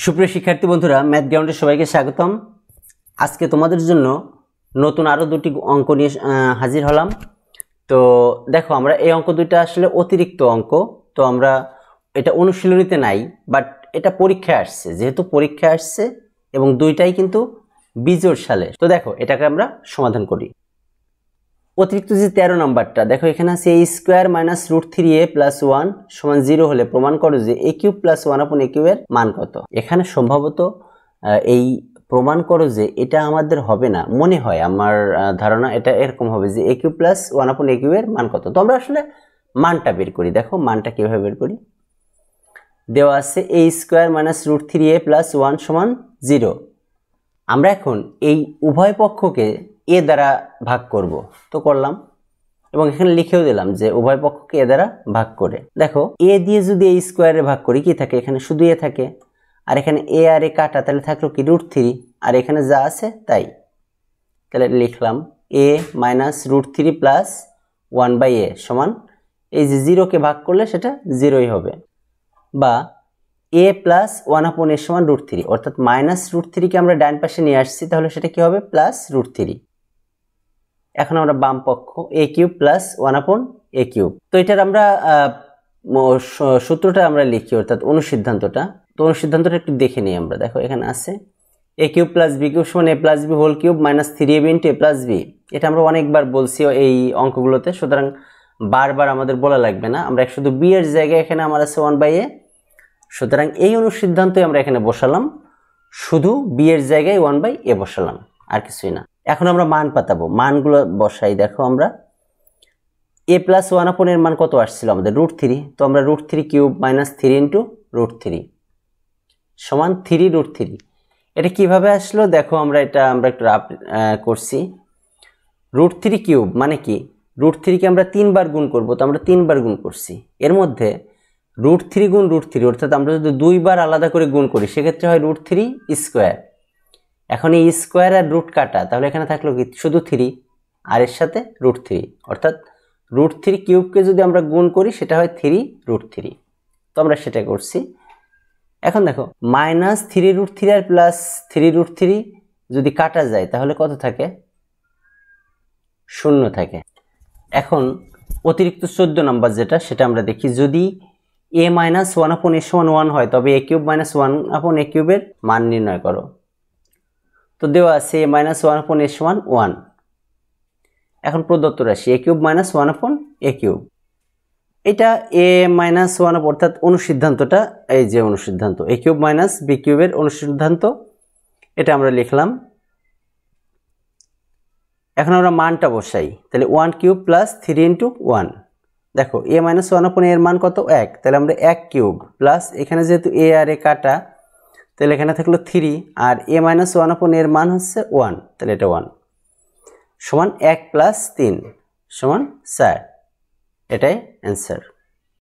সুপ্রিয় শিক্ষার্থী বন্ধুরা, ম্যাথ গ্রাউন্ডে সবাইকে স্বাগতম। আজকে তোমাদের জন্য নতুন আরও দুটি অঙ্ক নিয়ে হাজির হলাম। তো দেখো, আমরা এই অঙ্ক দুইটা আসলে অতিরিক্ত অঙ্ক, তো আমরা এটা অনুশীলনীতে নাই, বাট এটা পরীক্ষায় আসছে। যেহেতু পরীক্ষায় আসছে এবং দুইটাই কিন্তু বিজোড় সালে, তো দেখো এটাকে আমরা সমাধান করি। অতিরিক্ত যে 13 নম্বরটা দেখো, এখানে আছে a square minus √3a plus 1 সমান 0 হলে প্রমাণ করো যে a কিউব প্লাস 1/a কিউবের মান কত। এখানে সম্ভবত এই প্রমাণ করো যে এটা আমাদের হবে না, মনে হয় আমার ধারণা এটা এরকম হবে যে a কিউব প্লাস 1/a কিউবের মান কত। তো আমরা আসলে মানটা বের করি। দেখো মানটা কিভাবে বের করি। দেওয়া আছে a square minus √3a plus 1 সমান 0। আমরা এখন এই উভয় পক্ষকে এ দ্বারা ভাগ করব, তো করলাম এবং এখানে লিখেও দিলাম যে উভয় পক্ষকে এ দ্বারা ভাগ করে। দেখো এ দিয়ে যদি এই স্কোয়ারে ভাগ করি কি থাকে, এখানে শুধু এ থাকে, আর এখানে এ আর এ কাটা, তাহলে থাকলো কি √3, আর এখানে যা আছে তাই। তাহলে লিখলাম a মাইনাস √3 প্লাস 1/a সমান এই যে 0কে ভাগ করলে সেটা 0ই হবে, বা a প্লাস 1/a সমান √3, অর্থাৎ মাইনাস √3কে আমরা ডান পাশে নিয়ে আসছি, তাহলে সেটা কি হবে প্লাস √3। এখন আমরা বাম পক্ষ a cube plus 1/a cube. তো এটার আমরা সূত্রটা আমরা লিখি, অর্থাৎ অনুসিদ্ধান্তটা। তো অনুসিদ্ধান্তটা একটু দেখে নিই আমরা। দেখো এখানে আছে a cube plus b cube সমান a plus b whole cube minus 3ab into a plus b। এটা আমরা অনেকবার বলছি এই অঙ্কগুলোতে, সুতরাং বারবার আমাদের বলা লাগবে না। আমরা শুধু b এর জায়গায় এখানে আমার আছে 1/a, সুতরাং এই অনুসিদ্ধান্তই আমরা এখানে বসালাম, শুধু b এর জায়গায় 1/a বসালাম, আর কিছুই না। এখন আমরা মান পাতাবো, মানগুলো বসাই। দেখো আমরা a প্লাস 1/a এর মান কত আসছিল আমাদের √3, তো আমরা √3 কিউব মাইনাস 3 ইন্টু √3 সমান 3√3। এটা কিভাবে আসলো দেখো, আমরা একটু করছি। √3 কিউব মানে কি, √3কে আমরা 3 বার গুণ করব, তো আমরা 3 বার গুণ করছি। এর মধ্যে √3 গুণ √3, অর্থাৎ আমরা যদি 2 বার আলাদা করে গুণ করি সেক্ষেত্রে হয় √3 স্কোয়ার। এখন এই স্কোয়ার আর রুট কাটা, তাহলে এখানে থাকলো কি শুধু 3, আর এর সাথে √3, অর্থাৎ √3 কিউবকে যদি আমরা গুণ করি সেটা হয় 3√3। তো আমরা সেটা করছি। এখন দেখো মাইনাস 3√3 আর প্লাস 3√3 যদি কাটা যায় তাহলে কত থাকে, 0 থাকে। এখন অতিরিক্ত 14 নম্বর যেটা, সেটা আমরা দেখি। যদি a মাইনাস 1/a সমান 1 হয় তবে a কিউব মাইনাস 1/a কিউবের মান নির্ণয় করো। তো দেওয়া আছে a মাইনাস 1/a সমান 1। এখন প্রদত্ত রাশি a cube minus 1/a cube, এটা a মাইনাস 1 অর্থাৎ অনুসিদ্ধান্তটা, এই যে অনুসিদ্ধান্ত a কিউব মাইনাস b কিউবের অনুসিদ্ধান্ত, এটা আমরা লিখলাম। এখন আমরা মানটা বসাই, তাহলে 1 কিউব প্লাস 3 ইন্টু 1। দেখো a মাইনাস 1/a এর মান কত, 1, তাহলে আমরা 1 কিউব প্লাস এখানে যেহেতু a আর a কাটা, তাহলে এখানে থাকলো 3, আর a মাইনাস 1/a এর মান হচ্ছে 1, তাহলে এটা 1 সমান 1 প্লাস 3 সমান 4। এটাই অ্যান্সার।